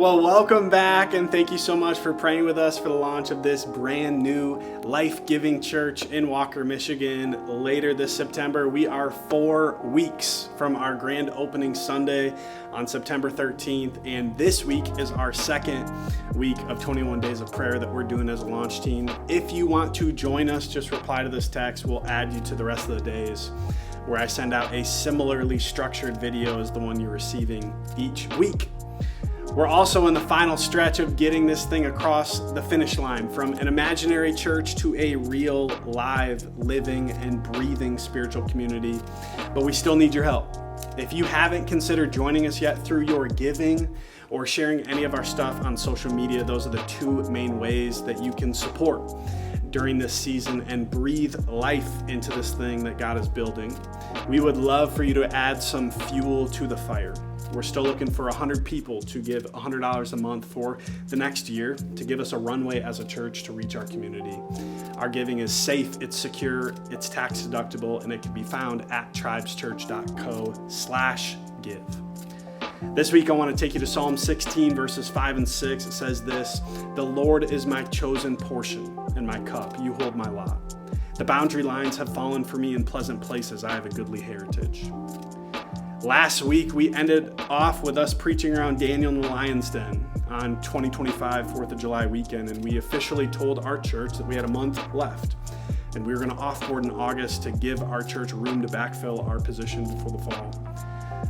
Well, welcome back, and thank you so much for praying with us for the launch of this brand new life-giving church in Walker, Michigan. Later this September, we are 4 weeks from our grand opening Sunday on September 13th, and this week is our second week of 21 Days of Prayer that we're doing as a launch team. If you want to join us, just reply to this text. We'll add you to the rest of the days where I send out a similarly structured video as the one you're receiving each week. We're also in the final stretch of getting this thing across the finish line, from an imaginary church to a real, live, living, and breathing spiritual community. But we still need your help. If you haven't considered joining us yet through your giving or sharing any of our stuff on social media, those are the two main ways that you can support during this season and breathe life into this thing that God is building. We would love for you to add some fuel to the fire. We're still looking for 100 people to give $100 a month for the next year to give us a runway as a church to reach our community. Our giving is safe, it's secure, it's tax deductible, and it can be found at tribeschurch.co/give. This week, I want to take you to Psalm 16, verses 5 and 6. It says this: "The Lord is my chosen portion and my cup. You hold my lot. The boundary lines have fallen for me in pleasant places. I have a goodly heritage." Last week, we ended off with us preaching around Daniel in the Lion's Den on 2025 4th of July weekend, and we officially told our church that we had a month left, and we were going to offboard in August to give our church room to backfill our position before the fall.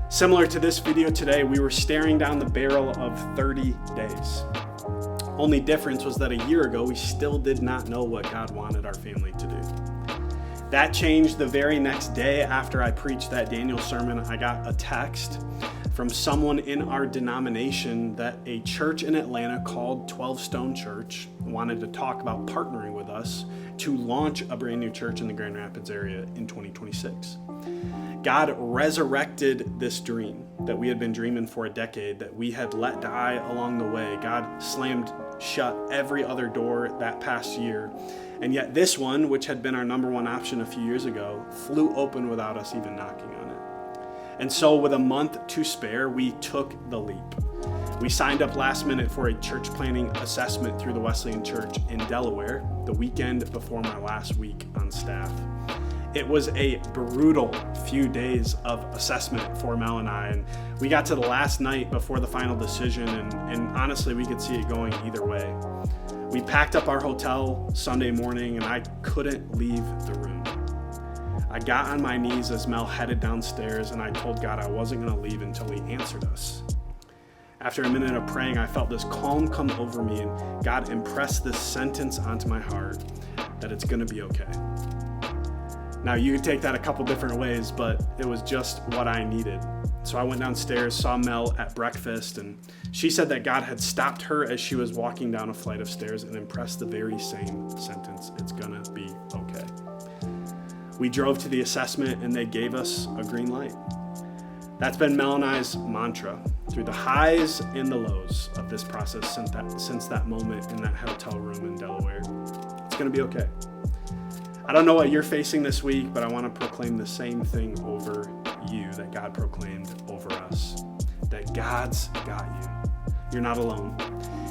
Similar to this video today, we were staring down the barrel of 30 days. Only difference was that a year ago, we still did not know what God wanted our family to do. That changed the very next day after I preached that Daniel sermon. I got a text from someone in our denomination that a church in Atlanta called 12 Stone Church wanted to talk about partnering with us to launch a brand new church in the Grand Rapids area in 2026. God resurrected this dream that we had been dreaming for a decade, that we had let die along the way. God slammed shut every other door that past year. And yet this one, which had been our number one option a few years ago, flew open without us even knocking on it. And so with a month to spare, we took the leap. We signed up last minute for a church planning assessment through the Wesleyan Church in Delaware the weekend before my last week on staff. It was a brutal few days of assessment for Mel and I, and we got to the last night before the final decision, and honestly, we could see it going either way. We packed up our hotel Sunday morning, and I couldn't leave the room. I got on my knees as Mel headed downstairs, and I told God I wasn't going to leave until he answered us. After a minute of praying, I felt this calm come over me, and God impressed this sentence onto my heart, that it's going to be okay. Now, you could take that a couple different ways, but it was just what I needed. So I went downstairs, saw Mel at breakfast, and she said that God had stopped her as she was walking down a flight of stairs and impressed the very same sentence: it's gonna be okay. We drove to the assessment, and they gave us a green light. That's been Mel and I's mantra through the highs and the lows of this process since that moment in that hotel room in Delaware. It's gonna be okay. I don't know what you're facing this week, but I want to proclaim the same thing over you that God proclaimed over us, that God's got you. You're not alone.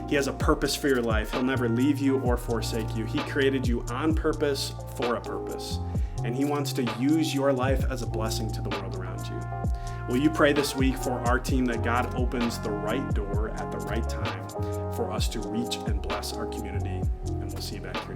He has a purpose for your life. He'll never leave you or forsake you. He created you on purpose for a purpose, and he wants to use your life as a blessing to the world around you. Will you pray this week for our team that God opens the right door at the right time for us to reach and bless our community? And we'll see you back here.